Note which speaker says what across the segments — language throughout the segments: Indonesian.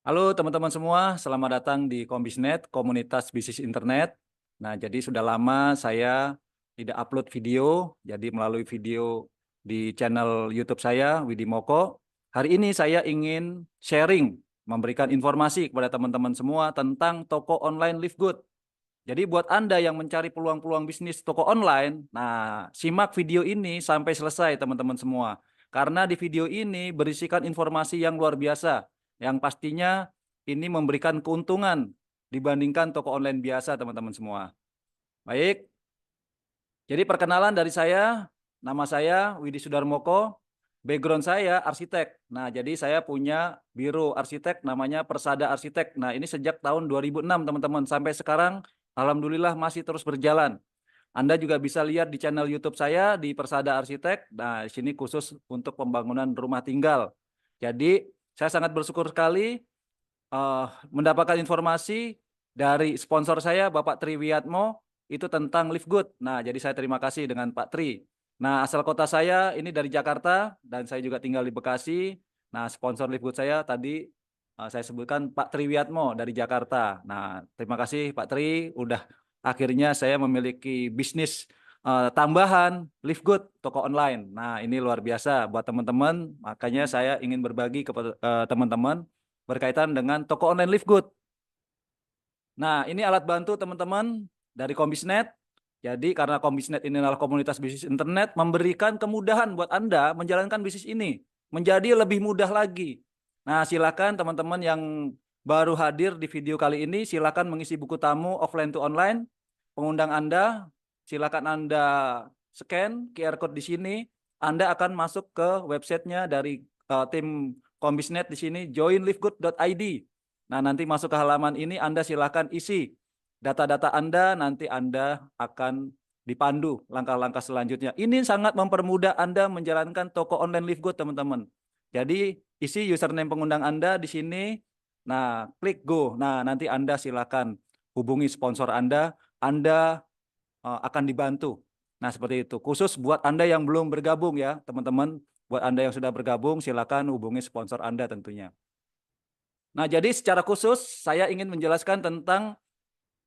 Speaker 1: Halo teman-teman semua, selamat datang di Kombisnet, komunitas bisnis internet. Nah, jadi sudah lama saya tidak upload video, jadi melalui video di channel YouTube saya, Widi Moko. Hari ini saya ingin sharing, memberikan informasi kepada teman-teman semua tentang toko online Live Good. Jadi buat Anda yang mencari peluang-peluang bisnis toko online, nah simak video ini sampai selesai teman-teman semua. Karena di video ini berisikan informasi yang luar biasa, yang pastinya ini memberikan keuntungan dibandingkan toko online biasa teman-teman semua. Baik, jadi perkenalan dari saya, nama saya Widi Sudarmoko, background saya arsitek. Nah, jadi saya punya biro arsitek namanya Persada Arsitek. Nah, ini sejak tahun 2006 teman-teman, sampai sekarang alhamdulillah masih terus berjalan. Anda juga bisa lihat di channel YouTube saya di Persada Arsitek. Nah, di sini khusus untuk pembangunan rumah tinggal. Jadi, saya sangat bersyukur sekali mendapatkan informasi dari sponsor saya, Bapak Tri Wiatmo, itu tentang Live Good. Nah, jadi saya terima kasih dengan Pak Tri. Nah, asal kota saya ini dari Jakarta dan saya juga tinggal di Bekasi. Nah, sponsor Live Good saya tadi saya sebutkan Pak Tri Wiatmo dari Jakarta. Nah, terima kasih Pak Tri, udah akhirnya saya memiliki bisnis tambahan Live Good toko online. Nah, ini luar biasa buat teman-teman. Makanya saya ingin berbagi kepada teman-teman berkaitan dengan toko online Live Good. Nah, ini alat bantu teman-teman dari Kombisnet. Jadi karena Kombisnet ini adalah komunitas bisnis internet, memberikan kemudahan buat Anda menjalankan bisnis ini menjadi lebih mudah lagi. Nah, silakan teman-teman yang baru hadir di video kali ini, silakan mengisi buku tamu offline to online. Pengundang Anda, silakan Anda scan QR code di sini. Anda akan masuk ke websitenya dari tim Kombisnet di sini, joinlivegood.id. Nah, nanti masuk ke halaman ini, Anda silakan isi data-data Anda, nanti Anda akan dipandu langkah-langkah selanjutnya. Ini sangat mempermudah Anda menjalankan toko online Live Good, teman-teman. Jadi, isi username pengundang Anda di sini. Nah, klik go. Nah, nanti Anda silakan hubungi sponsor Anda akan dibantu. Nah, seperti itu. Khusus buat Anda yang belum bergabung ya, teman-teman. Buat Anda yang sudah bergabung, silakan hubungi sponsor Anda tentunya. Nah, jadi secara khusus saya ingin menjelaskan tentang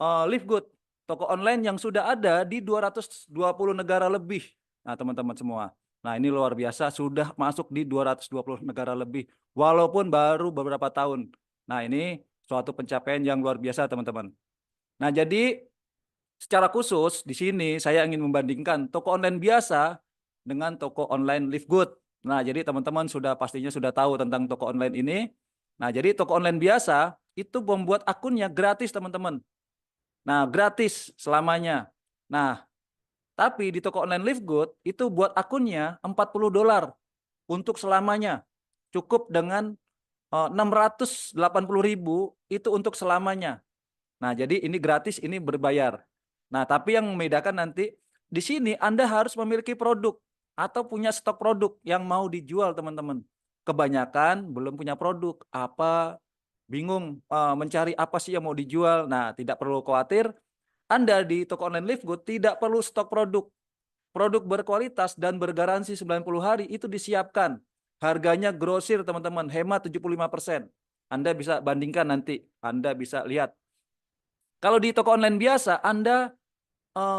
Speaker 1: Live Good, toko online yang sudah ada di 220 negara lebih. Nah, teman-teman semua. Nah, ini luar biasa, sudah masuk di 220 negara lebih, walaupun baru beberapa tahun. Nah, ini suatu pencapaian yang luar biasa, teman-teman. Nah, jadi secara khusus di sini saya ingin membandingkan toko online biasa dengan toko online Live Good. Nah, jadi teman-teman pastinya sudah tahu tentang toko online ini. Nah, jadi toko online biasa itu membuat akunnya gratis, teman-teman. Nah, gratis selamanya. Nah, tapi di toko online Live Good itu buat akunnya $40 untuk selamanya. Cukup dengan 680.000 itu untuk selamanya. Nah, jadi ini gratis, ini berbayar. Nah, tapi yang membedakan nanti di sini Anda harus memiliki produk atau punya stok produk yang mau dijual, teman-teman. Kebanyakan belum punya produk, bingung mencari apa sih yang mau dijual. Nah, tidak perlu khawatir, Anda di toko online Live Good tidak perlu stok produk. Produk berkualitas dan bergaransi 90 hari itu disiapkan. Harganya grosir, teman-teman, hemat 75%. Anda bisa bandingkan nanti, Anda bisa lihat. Kalau di toko online biasa, Anda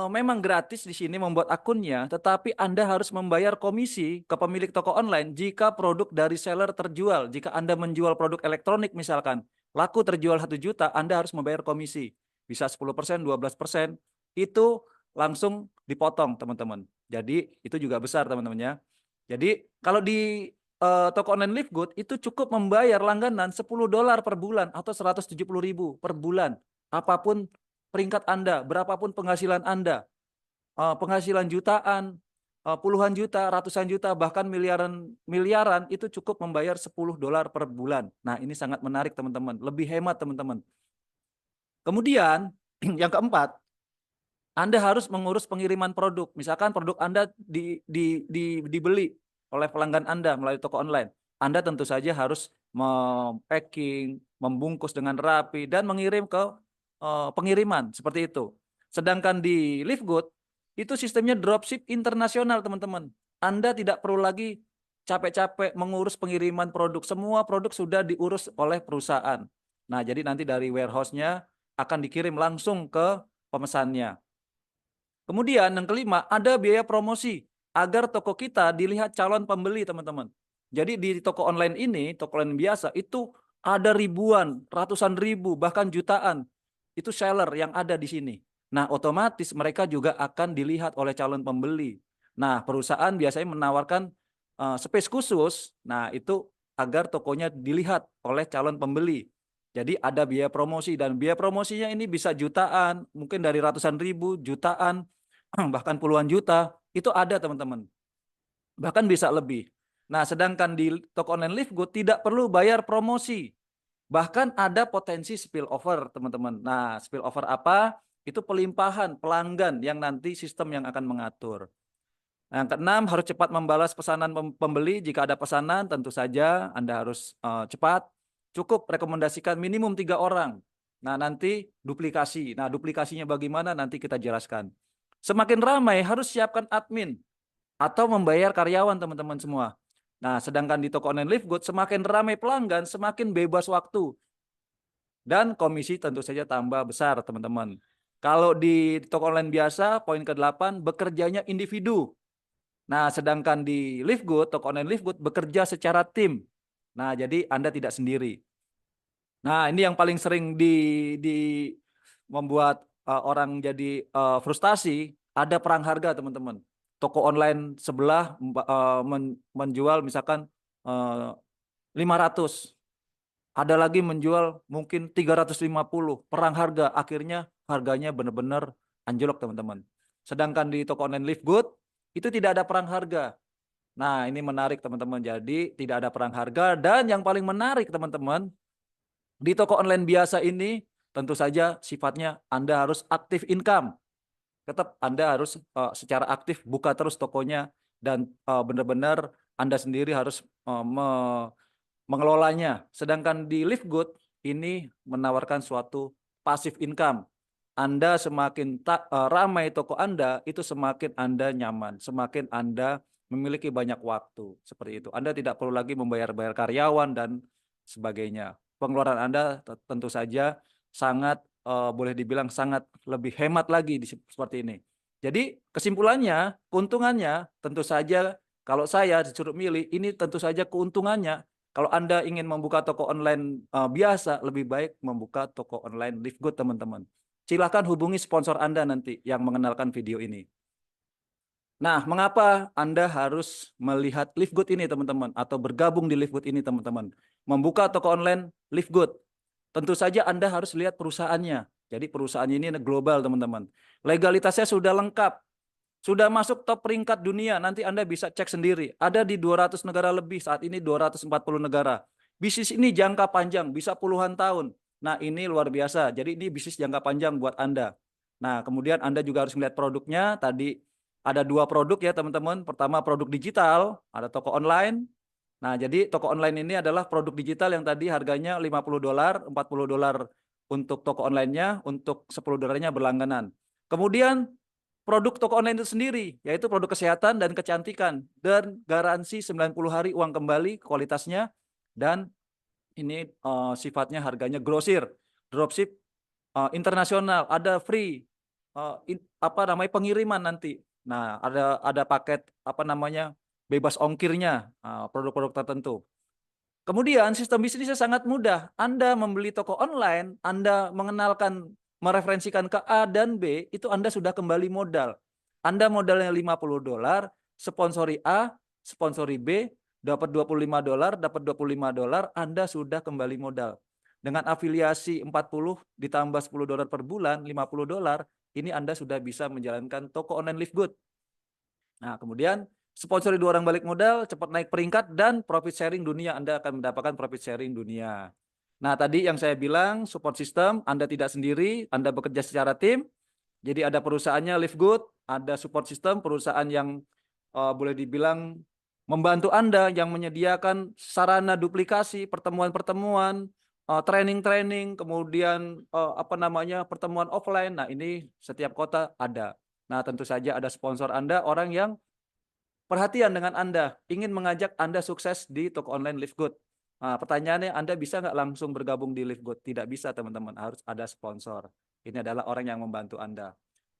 Speaker 1: memang gratis di sini membuat akunnya, tetapi Anda harus membayar komisi ke pemilik toko online jika produk dari seller terjual. Jika Anda menjual produk elektronik misalkan, laku terjual 1 juta, Anda harus membayar komisi. Bisa 10%, 12%, itu langsung dipotong, teman-teman. Jadi itu juga besar, teman-teman ya. Jadi kalau di toko online Live Good itu cukup membayar langganan $10 per bulan atau 170.000 per bulan. Apapun peringkat Anda, berapapun penghasilan Anda, penghasilan jutaan, puluhan juta, ratusan juta, bahkan miliaran itu cukup membayar $10 per bulan. Nah, ini sangat menarik, teman-teman. Lebih hemat, teman-teman. Kemudian yang keempat, Anda harus mengurus pengiriman produk. Misalkan produk Anda dibeli oleh pelanggan Anda melalui toko online. Anda tentu saja harus mempacking, membungkus dengan rapi, dan mengirim ke pengiriman seperti itu. Sedangkan di Live Good itu sistemnya dropship internasional, teman-teman. Anda tidak perlu lagi capek-capek mengurus pengiriman produk. Semua produk sudah diurus oleh perusahaan. Nah, jadi nanti dari warehouse-nya akan dikirim langsung ke pemesannya. Kemudian yang kelima, ada biaya promosi agar toko kita dilihat calon pembeli, teman-teman. Jadi di toko online ini, toko online biasa, itu ada ribuan, ratusan ribu, bahkan jutaan. Itu seller yang ada di sini. Nah, otomatis mereka juga akan dilihat oleh calon pembeli. Nah, perusahaan biasanya menawarkan space khusus, nah itu agar tokonya dilihat oleh calon pembeli. Jadi ada biaya promosi, dan biaya promosinya ini bisa jutaan, mungkin dari ratusan ribu, jutaan, bahkan puluhan juta, itu ada, teman-teman. Bahkan bisa lebih. Nah, sedangkan di toko online Livegood tidak perlu bayar promosi. Bahkan ada potensi spillover, teman-teman. Nah, spillover apa? Itu pelimpahan pelanggan yang nanti sistem yang akan mengatur. Nah, yang keenam, harus cepat membalas pesanan pembeli. Jika ada pesanan, tentu saja Anda harus cepat. Cukup rekomendasikan minimum 3 orang. Nah, nanti duplikasi. Nah, duplikasinya bagaimana nanti kita jelaskan. Semakin ramai harus siapkan admin atau membayar karyawan, teman-teman semua. Nah, sedangkan di toko online Livegood semakin ramai pelanggan, semakin bebas waktu. Dan komisi tentu saja tambah besar, teman-teman. Kalau di toko online biasa, poin ke-8, bekerjanya individu. Nah, sedangkan di Livegood, toko online Livegood bekerja secara tim. Nah, jadi Anda tidak sendiri. Nah, ini yang paling sering di membuat orang jadi frustasi, ada perang harga, teman-teman. Toko online sebelah menjual misalkan 500. Ada lagi menjual mungkin 350. Perang harga, akhirnya harganya benar-benar anjlok, teman-teman. Sedangkan di toko online Livegood itu tidak ada perang harga. Nah, ini menarik, teman-teman. Jadi tidak ada perang harga, dan yang paling menarik, teman-teman, di toko online biasa ini tentu saja sifatnya Anda harus aktif income. Tetap Anda harus secara aktif buka terus tokonya, dan benar-benar Anda sendiri harus mengelolanya. Sedangkan di Livegood ini menawarkan suatu passive income. Anda semakin ramai toko Anda, itu semakin Anda nyaman, semakin Anda memiliki banyak waktu. Seperti itu. Anda tidak perlu lagi membayar-bayar karyawan dan sebagainya. Pengeluaran Anda tentu saja sangat boleh dibilang sangat lebih hemat lagi seperti ini. Jadi kesimpulannya, keuntungannya tentu saja kalau saya disuruh milih, ini tentu saja keuntungannya. Kalau Anda ingin membuka toko online biasa, lebih baik membuka toko online Livegood, teman-teman. Silakan hubungi sponsor Anda nanti yang mengenalkan video ini. Nah, mengapa Anda harus melihat Livegood ini, teman-teman, atau bergabung di Livegood ini, teman-teman? Membuka toko online Livegood. Tentu saja Anda harus lihat perusahaannya. Jadi perusahaannya ini global, teman-teman. Legalitasnya sudah lengkap. Sudah masuk top peringkat dunia, nanti Anda bisa cek sendiri. Ada di 200 negara lebih, saat ini 240 negara. Bisnis ini jangka panjang, bisa puluhan tahun. Nah, ini luar biasa. Jadi ini bisnis jangka panjang buat Anda. Nah, kemudian Anda juga harus melihat produknya. Tadi ada 2 produk ya, teman-teman. Pertama produk digital, ada toko online. Nah, jadi toko online ini adalah produk digital yang tadi harganya $50, $40 untuk toko online-nya, untuk $10-nya berlangganan. Kemudian produk toko online itu sendiri, yaitu produk kesehatan dan kecantikan, dan garansi 90 hari uang kembali kualitasnya, dan ini sifatnya harganya grosir, dropship internasional, ada free pengiriman nanti. Nah, ada paket bebas ongkirnya, produk-produk tertentu. Kemudian sistem bisnisnya sangat mudah. Anda membeli toko online, Anda mereferensikan ke A dan B, itu Anda sudah kembali modal. Anda modalnya $50, sponsori A, sponsori B, dapat $25, dapat $25, Anda sudah kembali modal. Dengan afiliasi 40 ditambah $10 per bulan, $50, ini Anda sudah bisa menjalankan toko online Livegood. Nah, kemudian sponsori 2 orang balik modal, cepat naik peringkat, dan profit sharing dunia. Anda akan mendapatkan profit sharing dunia. Nah, tadi yang saya bilang, support system, Anda tidak sendiri, Anda bekerja secara tim. Jadi ada perusahaannya Livegood, ada support system, perusahaan yang boleh dibilang membantu Anda, yang menyediakan sarana duplikasi, pertemuan-pertemuan, training-training, kemudian pertemuan offline. Nah, ini setiap kota ada. Nah, tentu saja ada sponsor Anda, orang yang perhatian dengan Anda, ingin mengajak Anda sukses di toko online Live Good. Nah, pertanyaannya, Anda bisa nggak langsung bergabung di Live Good? Tidak bisa, teman-teman. Harus ada sponsor. Ini adalah orang yang membantu Anda.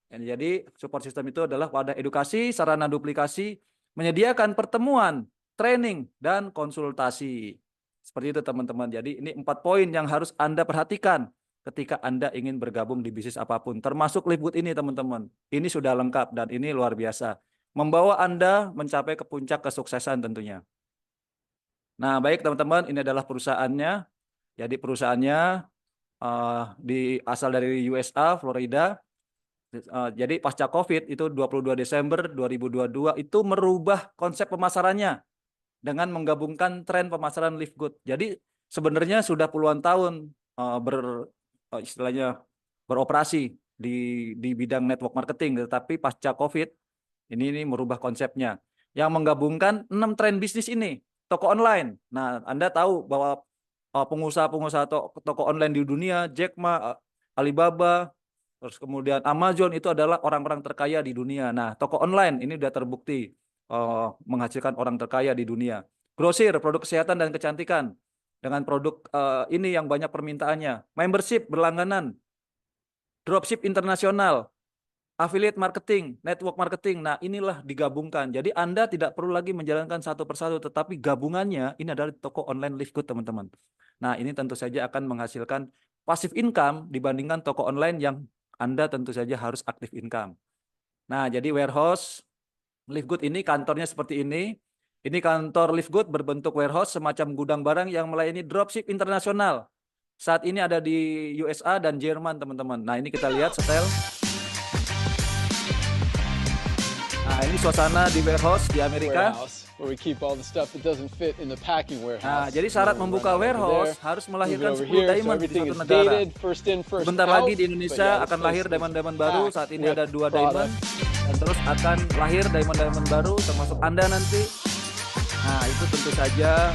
Speaker 1: Jadi support system itu adalah wadah edukasi, sarana duplikasi, menyediakan pertemuan, training, dan konsultasi. Seperti itu teman-teman. Jadi ini 4 poin yang harus Anda perhatikan ketika Anda ingin bergabung di bisnis apapun. Termasuk Live Good ini teman-teman. Ini sudah lengkap dan ini luar biasa. Membawa Anda mencapai ke puncak kesuksesan tentunya. Nah baik teman-teman, ini adalah perusahaannya. Jadi perusahaannya asal dari USA, Florida. Jadi pasca COVID itu 22 Desember 2022 itu merubah konsep pemasarannya dengan menggabungkan tren pemasaran Live Good. Jadi sebenarnya sudah puluhan tahun istilahnya beroperasi di bidang network marketing, tetapi pasca COVID ini merubah konsepnya yang menggabungkan 6 tren bisnis ini. Toko online. Nah, Anda tahu bahwa pengusaha-pengusaha toko online di dunia, Jack Ma, Alibaba, terus kemudian Amazon itu adalah orang-orang terkaya di dunia. Nah, toko online ini sudah terbukti menghasilkan orang terkaya di dunia. Grosir, produk kesehatan dan kecantikan. Dengan produk ini yang banyak permintaannya. Membership, berlangganan. Dropship internasional. Affiliate marketing, network marketing. Nah, inilah digabungkan. Jadi Anda tidak perlu lagi menjalankan satu persatu, tetapi gabungannya ini adalah toko online Live Good, teman-teman. Nah, ini tentu saja akan menghasilkan passive income dibandingkan toko online yang Anda tentu saja harus aktif income. Nah, jadi warehouse Live Good ini kantornya seperti ini. Ini kantor Live Good berbentuk warehouse semacam gudang barang yang melayani dropship internasional. Saat ini ada di USA dan Jerman, teman-teman. Nah, ini kita lihat setel. Nah, ini suasana di warehouse di Amerika. Nah, jadi syarat membuka warehouse harus melahirkan 10 diamond di suatu negara. Sebentar lagi di Indonesia akan lahir diamond-diamond baru. Saat ini ada 2 diamond. Dan terus akan lahir diamond-diamond baru, termasuk Anda nanti. Nah, itu tentu saja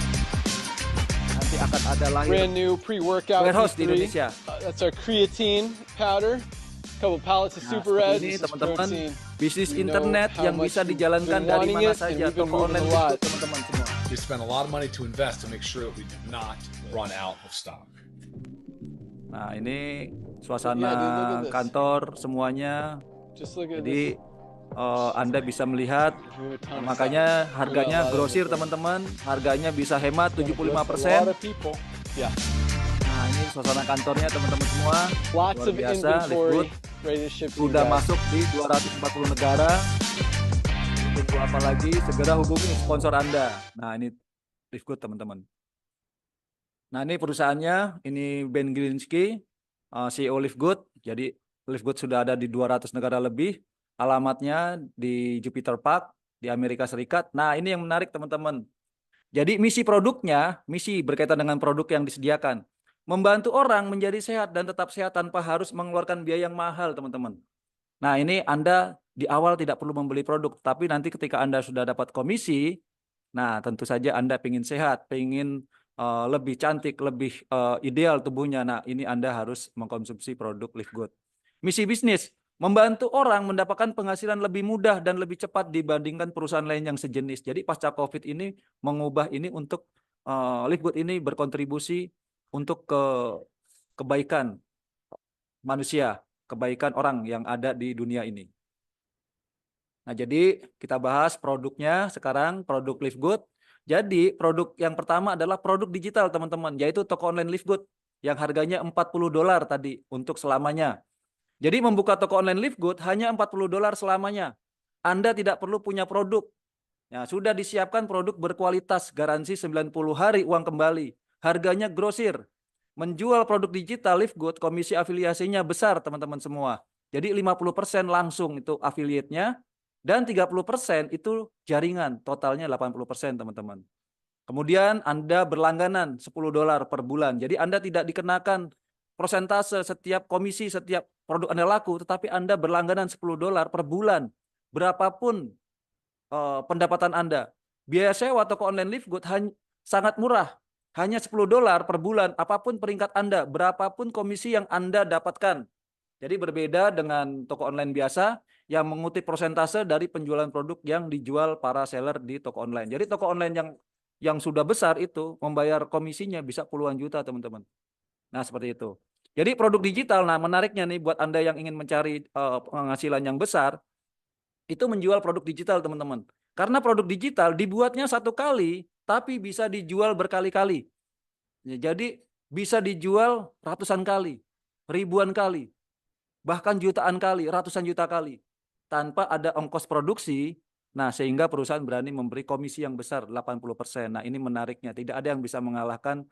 Speaker 1: nanti akan ada lahir warehouse di Indonesia.
Speaker 2: That's our creatine powder. Couple pallets of super red.
Speaker 1: Ini teman-teman, bisnis internet yang bisa dijalankan dari mana saja, toko online itu teman-teman semua.
Speaker 3: We spend a lot of money to invest to make sure that we do not run out of stock.
Speaker 1: Nah, ini suasana kantor semuanya. Jadi Anda bisa melihat, makanya harganya grosir teman-teman, harganya bisa hemat 75%. Nah, ini suasana kantornya teman-teman semua, luar biasa. Live Good sudah masuk di 240 negara. Tunggu apa lagi? Segera hubungi sponsor Anda. Nah, ini Live Good teman-teman. Nah, ini perusahaannya, ini Ben Glinsky, CEO Live Good. Jadi Live Good sudah ada di 200 negara lebih. Alamatnya di Jupiter Park di Amerika Serikat. Nah, ini yang menarik teman-teman. Jadi misi produknya, misi berkaitan dengan produk yang disediakan. Membantu orang menjadi sehat dan tetap sehat tanpa harus mengeluarkan biaya yang mahal, teman-teman. Nah, ini Anda di awal tidak perlu membeli produk, tapi nanti ketika Anda sudah dapat komisi, nah tentu saja Anda ingin sehat, ingin lebih cantik, lebih ideal tubuhnya. Nah, ini Anda harus mengkonsumsi produk Live Good. Misi bisnis, membantu orang mendapatkan penghasilan lebih mudah dan lebih cepat dibandingkan perusahaan lain yang sejenis. Jadi pasca COVID ini mengubah ini untuk Live Good ini berkontribusi untuk kebaikan manusia, kebaikan orang yang ada di dunia ini. Nah, jadi kita bahas produknya sekarang, produk Live Good. Jadi produk yang pertama adalah produk digital teman-teman, yaitu toko online Live Good yang harganya $40 tadi untuk selamanya. Jadi membuka toko online Live Good hanya $40 selamanya. Anda tidak perlu punya produk. Ya, sudah disiapkan produk berkualitas, garansi 90 hari uang kembali. Harganya grosir. Menjual produk digital Live Good, komisi afiliasinya besar teman-teman semua. Jadi 50% langsung itu afiliatnya dan 30% itu jaringan. Totalnya 80% teman-teman. Kemudian Anda berlangganan $10 per bulan. Jadi Anda tidak dikenakan persentase setiap komisi setiap produk Anda laku, tetapi Anda berlangganan $10 per bulan. Berapapun pendapatan Anda. Biaya sewa toko online Live Good sangat murah. Hanya $10 per bulan, apapun peringkat Anda, berapapun komisi yang Anda dapatkan. Jadi berbeda dengan toko online biasa, yang mengutip persentase dari penjualan produk yang dijual para seller di toko online. Jadi toko online yang sudah besar itu membayar komisinya bisa puluhan juta, teman-teman. Nah, seperti itu. Jadi produk digital, nah menariknya nih buat Anda yang ingin mencari penghasilan yang besar, itu menjual produk digital, teman-teman. Karena produk digital dibuatnya satu kali, tapi bisa dijual berkali-kali. Ya, jadi bisa dijual ratusan kali, ribuan kali, bahkan jutaan kali, ratusan juta kali, tanpa ada ongkos produksi. Nah, sehingga perusahaan berani memberi komisi yang besar, 80%. Nah, ini menariknya. Tidak ada yang bisa mengalahkan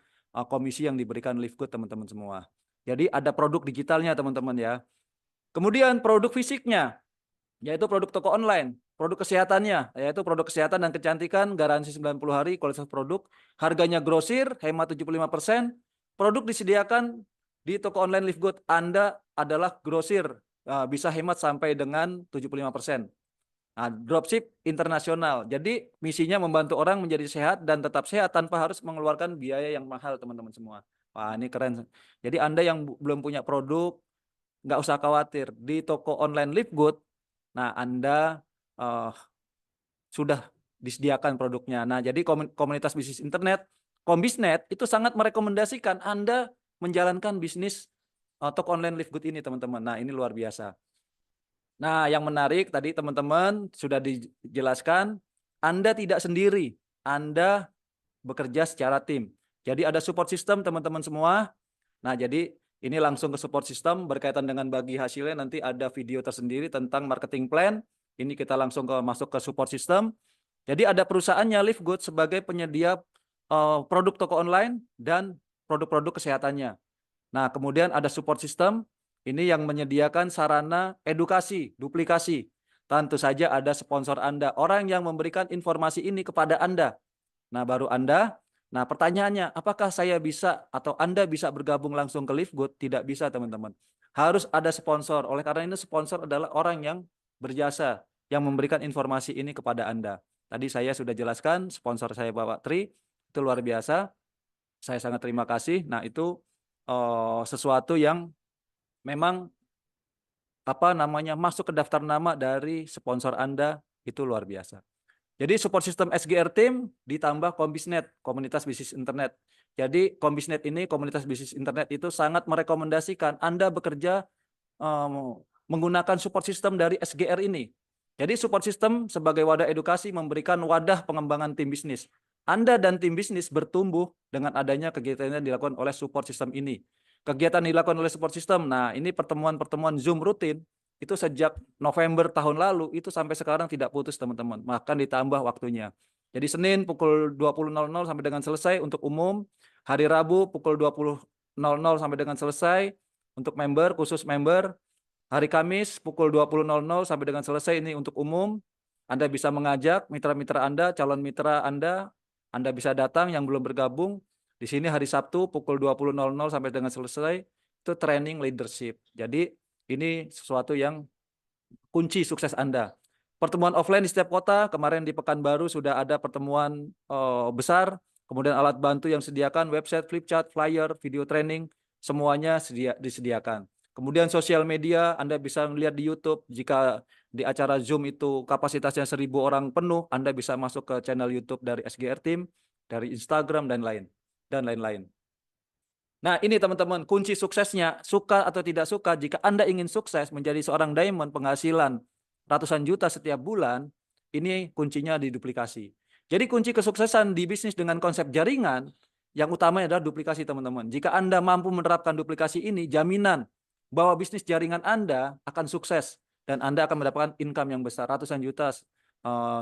Speaker 1: komisi yang diberikan Livegood, teman-teman semua. Jadi ada produk digitalnya, teman-teman ya. Kemudian produk fisiknya, yaitu produk toko online. Produk kesehatannya, yaitu produk kesehatan dan kecantikan, garansi 90 hari, kualitas produk, harganya grosir, hemat 75%. Produk disediakan di toko online Livegood. Anda adalah grosir, bisa hemat sampai dengan 75%. Nah, dropship internasional. Jadi misinya membantu orang menjadi sehat dan tetap sehat tanpa harus mengeluarkan biaya yang mahal, teman-teman semua. Wah, ini keren. Jadi Anda yang belum punya produk, nggak usah khawatir. Di toko online Livegood, nah Anda sudah disediakan produknya. Nah, jadi komunitas bisnis internet, Kombisnet, itu sangat merekomendasikan Anda menjalankan bisnis toko online Livegood ini, teman-teman. Nah, ini luar biasa. Nah, yang menarik tadi teman-teman sudah dijelaskan, Anda tidak sendiri, Anda bekerja secara tim. Jadi ada support system, teman-teman semua. Nah, jadi ini langsung ke support system berkaitan dengan bagi hasilnya, nanti ada video tersendiri tentang marketing plan. Ini kita langsung masuk ke support system. Jadi ada perusahaannya Livegood sebagai penyedia produk toko online dan produk-produk kesehatannya. Nah, kemudian ada support system, ini yang menyediakan sarana edukasi, duplikasi. Tentu saja ada sponsor Anda, orang yang memberikan informasi ini kepada Anda. Nah, baru Anda. Nah, pertanyaannya, apakah saya bisa atau Anda bisa bergabung langsung ke Livegood? Tidak bisa, teman-teman. Harus ada sponsor. Oleh karena ini sponsor adalah orang yang berjasa, yang memberikan informasi ini kepada Anda. Tadi saya sudah jelaskan, sponsor saya Bapak Tri, itu luar biasa. Saya sangat terima kasih. Nah, itu sesuatu yang memang masuk ke daftar nama dari sponsor Anda, itu luar biasa. Jadi support system SGR Team ditambah Kombisnet, komunitas bisnis internet. Jadi Kombisnet ini, komunitas bisnis internet itu sangat merekomendasikan Anda bekerja menggunakan support system dari SGR ini. Jadi support system sebagai wadah edukasi memberikan wadah pengembangan tim bisnis. Anda dan tim bisnis bertumbuh dengan adanya kegiatan yang dilakukan oleh support system ini. Kegiatan dilakukan oleh support system, nah ini pertemuan-pertemuan Zoom rutin, itu sejak November tahun lalu itu sampai sekarang tidak putus, teman-teman. Bahkan ditambah waktunya. Jadi Senin pukul 20.00 sampai dengan selesai untuk umum, hari Rabu pukul 20.00 sampai dengan selesai untuk member, khusus member. Hari Kamis pukul 20.00 sampai dengan selesai ini untuk umum. Anda bisa mengajak mitra-mitra Anda, calon mitra Anda bisa datang yang belum bergabung. Di sini hari Sabtu pukul 20.00 sampai dengan selesai itu training leadership. Jadi ini sesuatu yang kunci sukses Anda. Pertemuan offline di setiap kota, kemarin di Pekanbaru sudah ada pertemuan besar, kemudian alat bantu yang disediakan, website, flipchart, flyer, video training, semuanya disediakan. Kemudian sosial media, Anda bisa melihat di YouTube, jika di acara Zoom itu kapasitasnya 1.000 orang penuh, Anda bisa masuk ke channel YouTube dari SGR Team, dari Instagram, dan lain-lain. Nah, ini teman-teman, kunci suksesnya, suka atau tidak suka, jika Anda ingin sukses menjadi seorang diamond, penghasilan ratusan juta setiap bulan, ini kuncinya di duplikasi. Jadi kunci kesuksesan di bisnis dengan konsep jaringan, yang utama adalah duplikasi, teman-teman. Jika Anda mampu menerapkan duplikasi ini, jaminan bahwa bisnis jaringan Anda akan sukses, dan Anda akan mendapatkan income yang besar, ratusan juta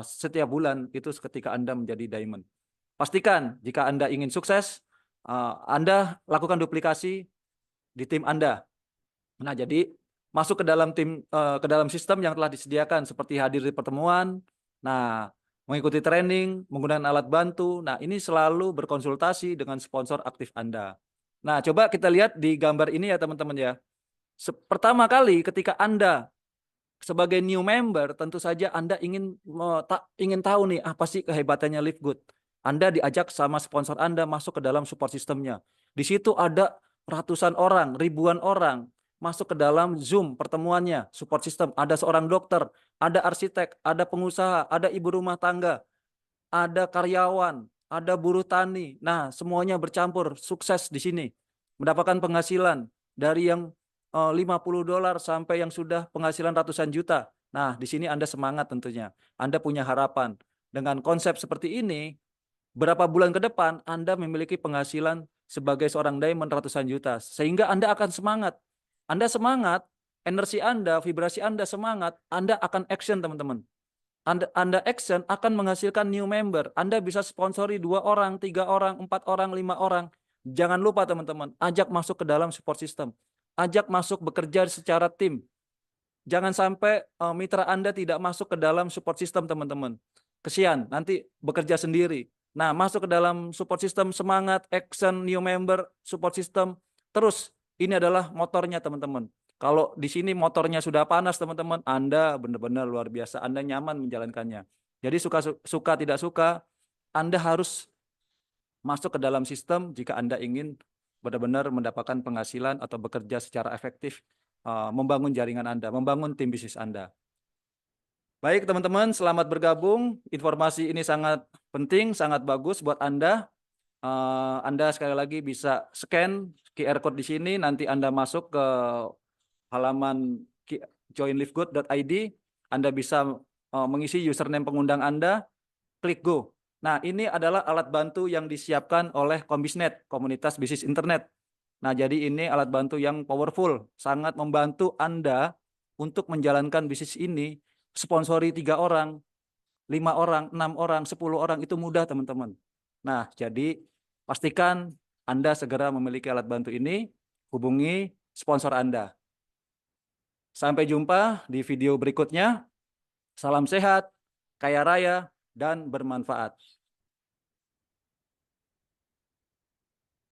Speaker 1: setiap bulan, itu ketika Anda menjadi diamond. Pastikan jika Anda ingin sukses, Anda lakukan duplikasi di tim Anda. Nah, jadi masuk ke dalam tim, ke dalam sistem yang telah disediakan seperti hadir di pertemuan, nah mengikuti training, menggunakan alat bantu. Nah, ini selalu berkonsultasi dengan sponsor aktif Anda. Nah, coba kita lihat di gambar ini ya, teman-teman ya. Pertama kali ketika Anda sebagai new member, tentu saja Anda ingin tahu nih apa sih kehebatannya Livegood. Anda diajak sama sponsor Anda masuk ke dalam support sistemnya. Di situ ada ratusan orang, ribuan orang masuk ke dalam Zoom pertemuannya, support system. Ada seorang dokter, ada arsitek, ada pengusaha, ada ibu rumah tangga, ada karyawan, ada buruh tani. Nah, semuanya bercampur, sukses di sini. Mendapatkan penghasilan dari yang $50 sampai yang sudah penghasilan ratusan juta. Nah, di sini Anda semangat tentunya. Anda punya harapan. Dengan konsep seperti ini, berapa bulan ke depan Anda memiliki penghasilan sebagai seorang diamond ratusan juta. Sehingga Anda akan semangat. Anda semangat, energi Anda, vibrasi Anda semangat, Anda akan action teman-teman. Anda action akan menghasilkan new member. Anda bisa sponsori 2 orang, 3 orang, 4 orang, 5 orang. Jangan lupa teman-teman, ajak masuk ke dalam support system. Ajak masuk bekerja secara tim. Jangan sampai mitra Anda tidak masuk ke dalam support system teman-teman. Kesian, nanti bekerja sendiri. Nah, masuk ke dalam support system, semangat, action, new member, support system. Terus, ini adalah motornya teman-teman. Kalau di sini motornya sudah panas teman-teman, Anda benar-benar luar biasa. Anda nyaman menjalankannya. Jadi suka tidak suka, Anda harus masuk ke dalam sistem jika Anda ingin benar-benar mendapatkan penghasilan atau bekerja secara efektif, membangun jaringan Anda, membangun tim bisnis Anda. Baik teman-teman, selamat bergabung. Informasi ini sangat penting, sangat bagus buat Anda. Anda sekali lagi bisa scan QR code di sini, nanti Anda masuk ke halaman joinlivegood.id, Anda bisa mengisi username pengundang Anda, klik go. Nah, ini adalah alat bantu yang disiapkan oleh Kombisnet, Komunitas Bisnis Internet. Nah, jadi ini alat bantu yang powerful, sangat membantu Anda untuk menjalankan bisnis ini. Sponsori 3 orang, 5 orang, 6 orang, 10 orang, itu mudah teman-teman. Nah, jadi pastikan Anda segera memiliki alat bantu ini, hubungi sponsor Anda. Sampai jumpa di video berikutnya. Salam sehat, kaya raya, dan bermanfaat.